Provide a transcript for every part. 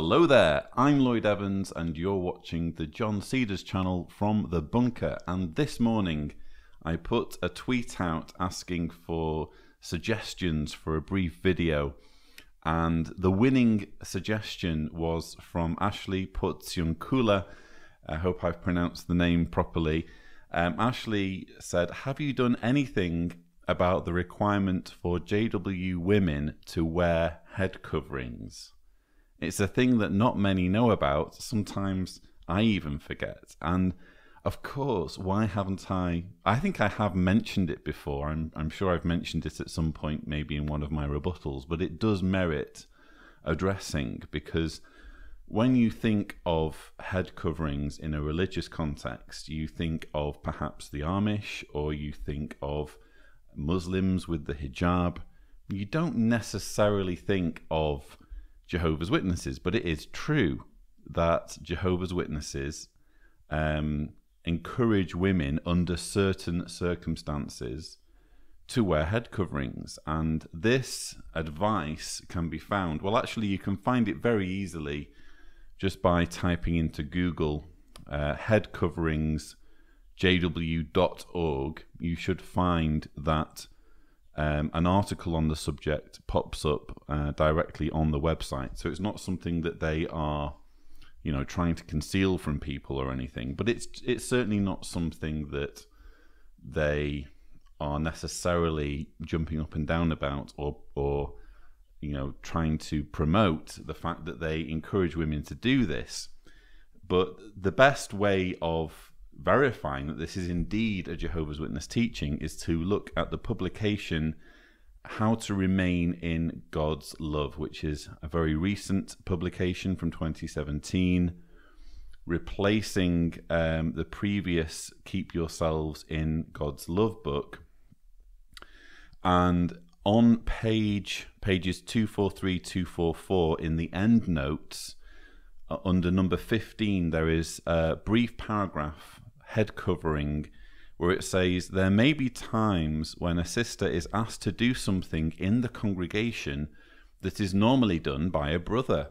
Hello there, I'm Lloyd Evans and you're watching the John Cedars channel from the bunker, and this morning I put a tweet out asking for suggestions for a brief video, and the winning suggestion was from Ashley Putsionkula. I hope I've pronounced the name properly. Ashley said, have you done anything about the requirement for JW women to wear head coverings? It's a thing that not many know about. Sometimes I even forget. And of course, why haven't I? I think I have mentioned it before. I'm sure I've mentioned it at some point, maybe in one of my rebuttals, but it does merit addressing, because when you think of head coverings in a religious context, you think of perhaps the Amish, or you think of Muslims with the hijab. You don't necessarily think of Jehovah's Witnesses, but it is true that Jehovah's Witnesses encourage women under certain circumstances to wear head coverings, and this advice can be found, well, actually you can find it very easily just by typing into Google head coverings jw.org. You should find that an article on the subject pops up directly on the website. So it's not something that they are, trying to conceal from people or anything, but it's certainly not something that they are necessarily jumping up and down about, or trying to promote the fact that they encourage women to do this. But the best way of verifying that this is indeed a Jehovah's Witness teaching is to look at the publication How to Remain in God's Love, which is a very recent publication from 2017, replacing the previous Keep Yourselves in God's Love book. And on pages 243, 244 in the end notes, under number 15, there is a brief paragraph, head covering, where it says, there may be times when a sister is asked to do something in the congregation that is normally done by a brother.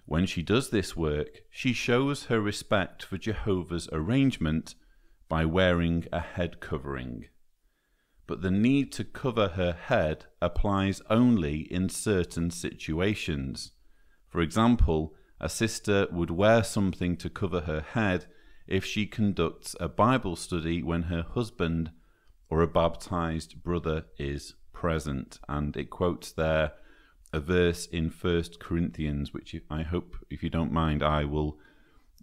When she does this work, she shows her respect for Jehovah's arrangement by wearing a head covering. But the need to cover her head applies only in certain situations. For example, a sister would wear something to cover her head if she conducts a Bible study when her husband or a baptized brother is present. And it quotes there a verse in 1 Corinthians, which I hope, if you don't mind, I will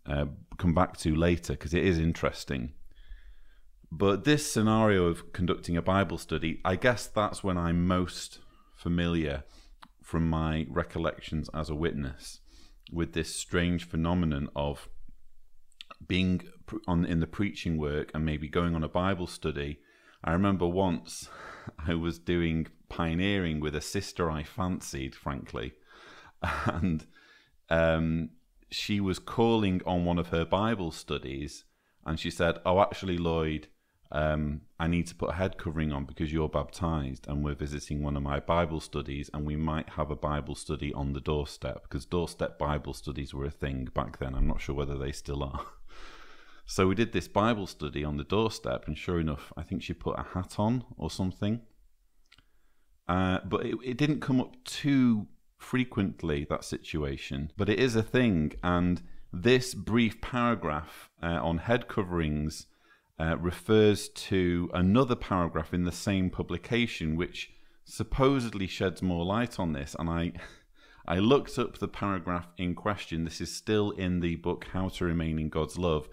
come back to later, because it is interesting. But this scenario of conducting a Bible study, I guess that's when I'm most familiar from my recollections as a witness with this strange phenomenon of being in the preaching work and maybe going on a Bible study. I remember once I was doing pioneering with a sister I fancied, frankly, and she was calling on one of her Bible studies, and she said, oh, actually, Lloyd, I need to put a head covering on because you're baptized and we're visiting one of my Bible studies, and we might have a Bible study on the doorstep, because doorstep Bible studies were a thing back then. I'm not sure whether they still are. So we did this Bible study on the doorstep, and sure enough, I think she put a hat on or something. But it didn't come up too frequently, that situation. But it is a thing, and this brief paragraph on head coverings refers to another paragraph in the same publication, which supposedly sheds more light on this. And I looked up the paragraph in question. This is still in the book How to Remain in God's Love.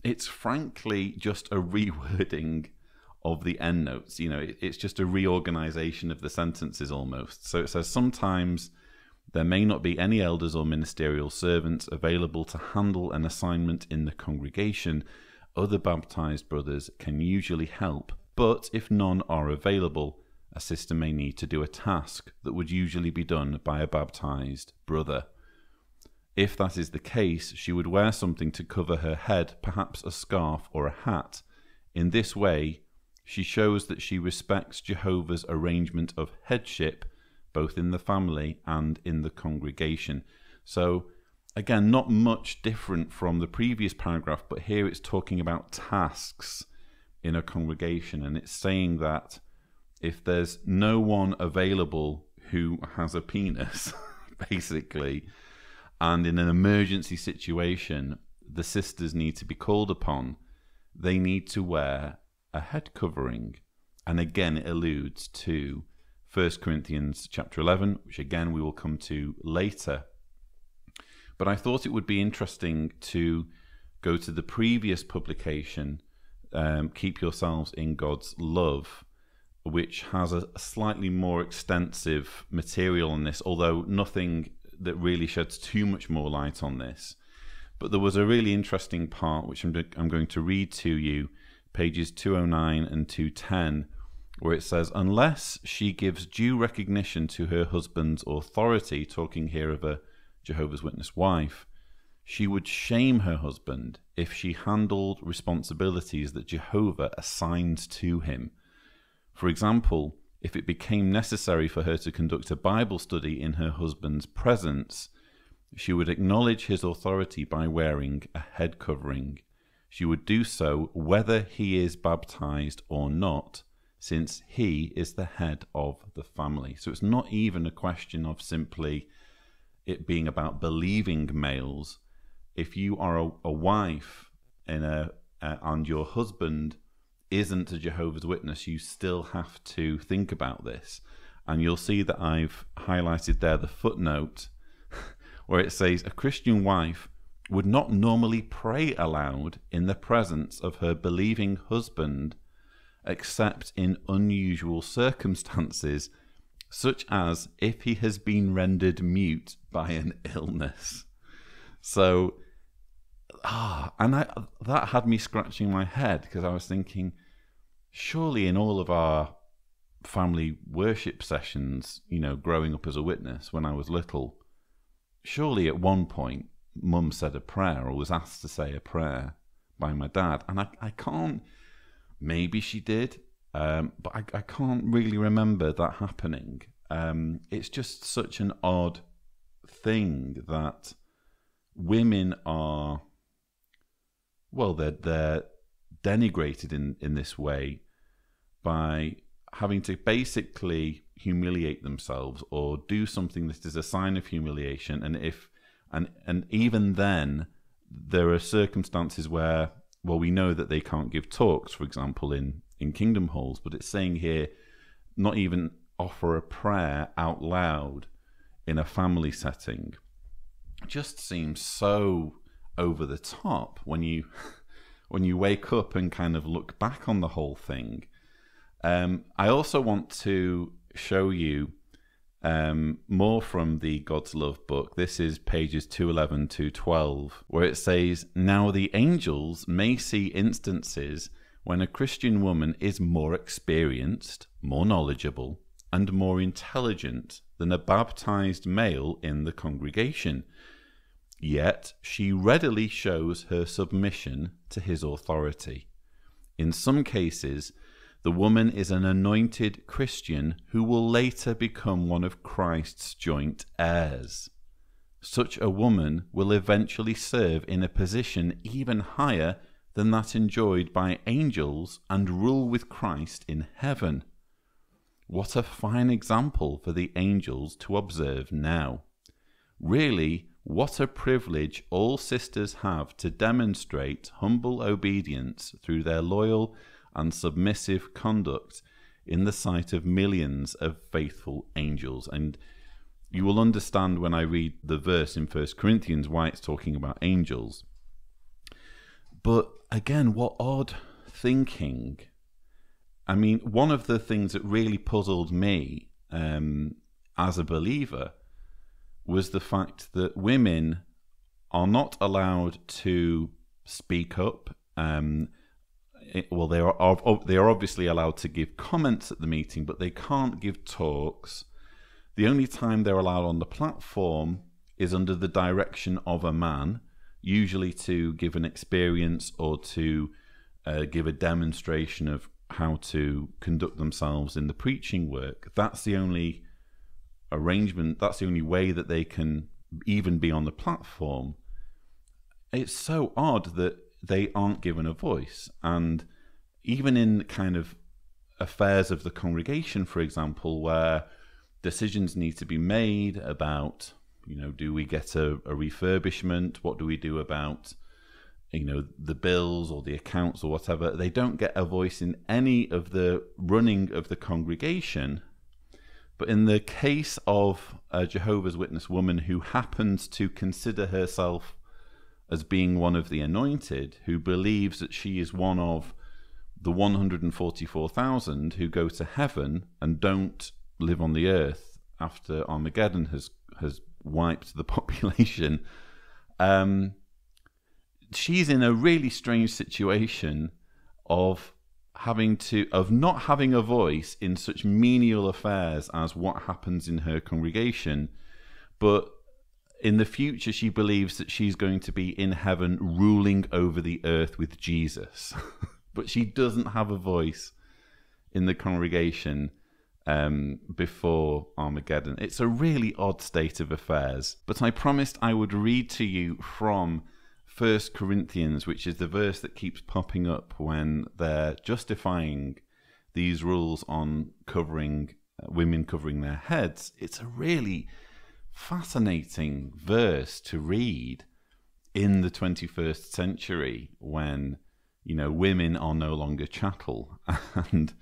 It's frankly just a rewording of the endnotes. It's just a reorganization of the sentences almost. So it says, sometimes there may not be any elders or ministerial servants available to handle an assignment in the congregation. Other baptized brothers can usually help, but if none are available, a sister may need to do a task that would usually be done by a baptized brother. If that is the case, she would wear something to cover her head, perhaps a scarf or a hat. In this way, she shows that she respects Jehovah's arrangement of headship, both in the family and in the congregation. So again, not much different from the previous paragraph, but here it's talking about tasks in a congregation, and it's saying that if there's no one available who has a penis, basically, and in an emergency situation, the sisters need to be called upon, they need to wear a head covering. And again, it alludes to 1 Corinthians chapter 11, which again we will come to later. But I thought it would be interesting to go to the previous publication, Keep Yourselves in God's Love, which has a slightly more extensive material on this, although nothing that really sheds too much more light on this. But there was a really interesting part, which I'm going to read to you, pages 209 and 210, where it says, unless she gives due recognition to her husband's authority, talking here of a Jehovah's Witness wife, she would shame her husband if she handled responsibilities that Jehovah assigned to him. For example, if it became necessary for her to conduct a Bible study in her husband's presence, she would acknowledge his authority by wearing a head covering. She would do so whether he is baptized or not, since he is the head of the family. So it's not even a question of simply it being about believing males. If you are a wife and your husband isn't a Jehovah's Witness, you still have to think about this. And you'll see that I've highlighted there the footnote where it says a Christian wife would not normally pray aloud in the presence of her believing husband except in unusual circumstances, such as if he has been rendered mute by an illness. So, that had me scratching my head, because I was thinking, surely in all of our family worship sessions, growing up as a witness when I was little, surely at one point Mum said a prayer or was asked to say a prayer by my dad. And I can't, maybe she did, but I can't really remember that happening. It's just such an odd thing that women are, well, they're denigrated in this way by having to basically humiliate themselves or do something that is a sign of humiliation. And even then, there are circumstances where, well, we know that they can't give talks, for example, in kingdom halls, but it's saying here, not even offer a prayer out loud in a family setting. It just seems so over the top when you wake up and kind of look back on the whole thing. I also want to show you more from the God's Love book. This is pages 211 to 12, where it says, now the angels may see instances when a Christian woman is more experienced, more knowledgeable, and more intelligent than a baptized male in the congregation. Yet she readily shows her submission to his authority. In some cases, the woman is an anointed Christian who will later become one of Christ's joint heirs. Such a woman will eventually serve in a position even higher than that enjoyed by angels and rule with Christ in heaven. What a fine example for the angels to observe now. Really, what a privilege all sisters have to demonstrate humble obedience through their loyal and submissive conduct in the sight of millions of faithful angels. And you will understand when I read the verse in 1 Corinthians why it's talking about angels. But again, what odd thinking. I mean, one of the things that really puzzled me as a believer was the fact that women are not allowed to speak up. Well, they are obviously allowed to give comments at the meeting, but they can't give talks. The only time they're allowed on the platform is under the direction of a man, usually to give an experience or to give a demonstration of how to conduct themselves in the preaching work. That's the only arrangement, that's the only way that they can even be on the platform. It's so odd that they aren't given a voice. And even in kind of affairs of the congregation, for example, where decisions need to be made about, do we get a refurbishment? What do we do about, the bills or the accounts or whatever? They don't get a voice in any of the running of the congregation. But in the case of a Jehovah's Witness woman who happens to consider herself as being one of the anointed, who believes that she is one of the 144,000 who go to heaven and don't live on the earth after Armageddon has wiped the population, she's in a really strange situation of not having a voice in such menial affairs as what happens in her congregation. But in the future, she believes that she's going to be in heaven ruling over the earth with Jesus. But she doesn't have a voice in the congregation before Armageddon. It's a really odd state of affairs. But I promised I would read to you from 1 Corinthians, which is the verse that keeps popping up when they're justifying these rules on women covering their heads. It's a really fascinating verse to read in the 21st century when, women are no longer chattel and,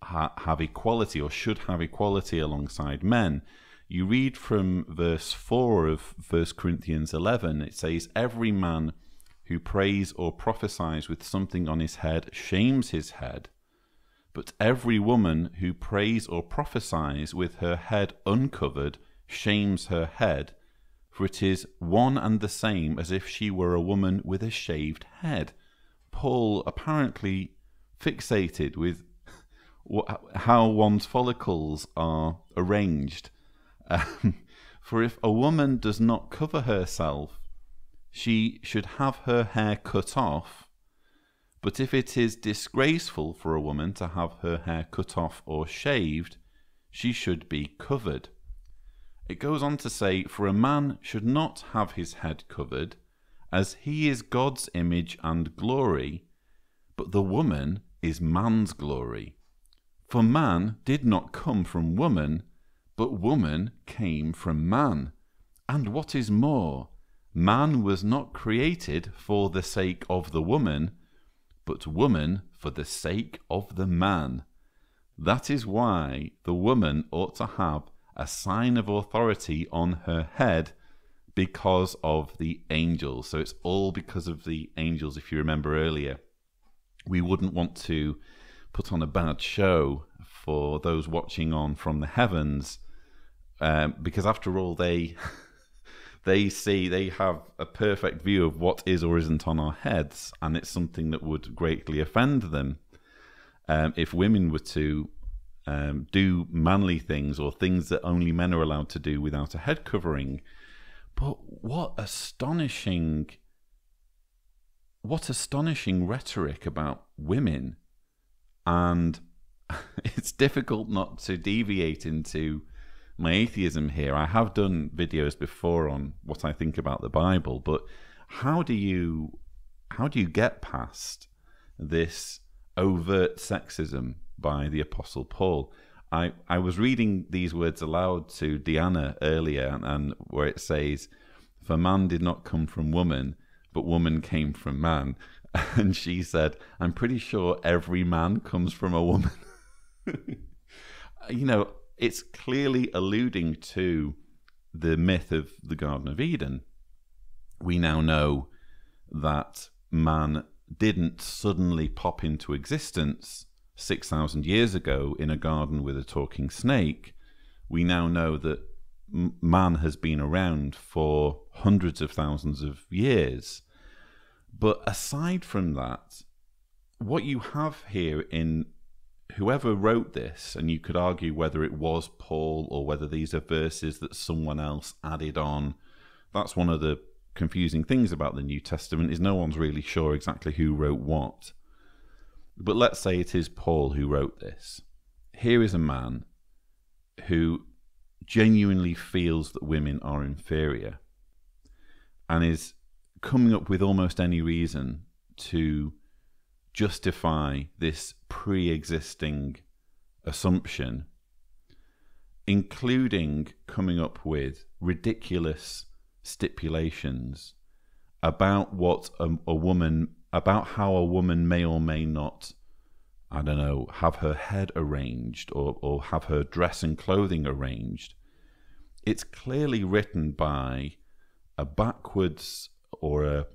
have equality or should have equality alongside men. You read from verse 4 of 1 Corinthians 11, it says, "Every man who prays or prophesies with something on his head shames his head, but every woman who prays or prophesies with her head uncovered shames her head, for it is one and the same as if she were a woman with a shaved head." Paul apparently fixated with how one's follicles are arranged. For if a woman does not cover herself, she should have her hair cut off. But if it is disgraceful for a woman to have her hair cut off or shaved, she should be covered. It goes on to say, "For a man should not have his head covered, as he is God's image and glory, but the woman is man's glory. For man did not come from woman, but woman came from man. And what is more, man was not created for the sake of the woman, but woman for the sake of the man. That is why the woman ought to have a sign of authority on her head, because of the angels." So it's all because of the angels. If you remember earlier, we wouldn't want to put on a bad show for those watching on from the heavens, because after all, they have a perfect view of what is or isn't on our heads, and it's something that would greatly offend them if women were to do manly things or things that only men are allowed to do without a head covering. But what astonishing rhetoric about women. And it's difficult not to deviate into my atheism here. I have done videos before on what I think about the Bible, but how do you get past this overt sexism by the Apostle Paul? I was reading these words aloud to Deanna earlier, and where it says, "For man did not come from woman, but woman came from man." And she said, "I'm pretty sure every man comes from a woman." It's clearly alluding to the myth of the Garden of Eden. We now know that man didn't suddenly pop into existence 6,000 years ago in a garden with a talking snake. We now know that man has been around for hundreds of thousands of years. But aside from that, what you have here in whoever wrote this, and you could argue whether it was Paul or whether these are verses that someone else added on. That's one of the confusing things about the New Testament, is no one's really sure exactly who wrote what. But let's say it is Paul who wrote this. Here is a man who genuinely feels that women are inferior and is coming up with almost any reason to justify this pre-existing assumption, including coming up with ridiculous stipulations about what a woman, about how a woman may or may not, I don't know, have her head arranged or have her dress and clothing arranged. It's clearly written by a backwards or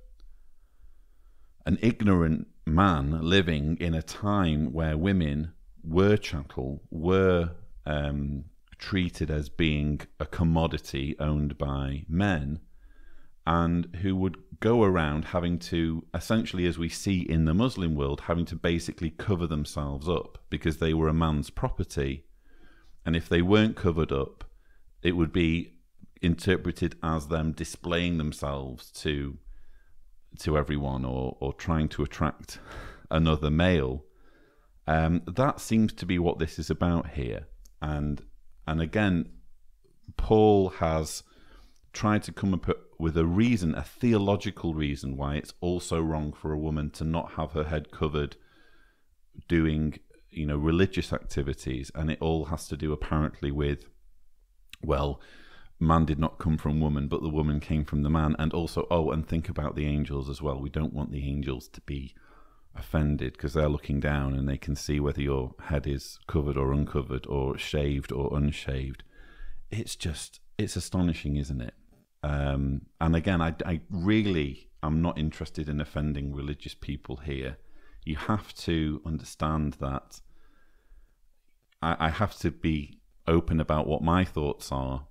an ignorant man living in a time where women were chattel, were treated as being a commodity owned by men, and who would go around having to, essentially as we see in the Muslim world, having to basically cover themselves up because they were a man's property. And if they weren't covered up, it would be interpreted as them displaying themselves to everyone or trying to attract another male. That seems to be what this is about here. And again, Paul has tried to come up with a reason, a theological reason, why it's also wrong for a woman to not have her head covered doing, religious activities. And it all has to do apparently with, well, man did not come from woman, but the woman came from the man. And also, and think about the angels as well. We don't want the angels to be offended because they're looking down and they can see whether your head is covered or uncovered or shaved or unshaved. It's astonishing, isn't it? And again, I really am not interested in offending religious people here. You have to understand that I have to be open about what my thoughts are,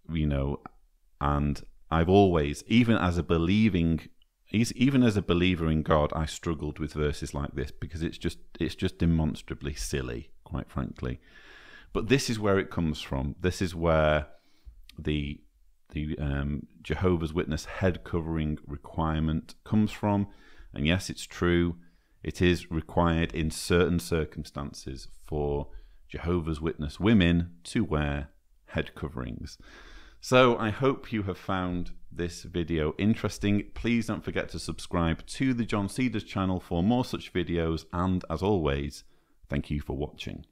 and I've always, even as a believer in God, I struggled with verses like this because it's just demonstrably silly, quite frankly. But this is where it comes from. This is where the Jehovah's Witness head covering requirement comes from. And yes, it's true. It is required in certain circumstances for Jehovah's Witness women to wear head coverings. So I hope you have found this video interesting. Please don't forget to subscribe to the John Cedars channel for more such videos. And as always, thank you for watching.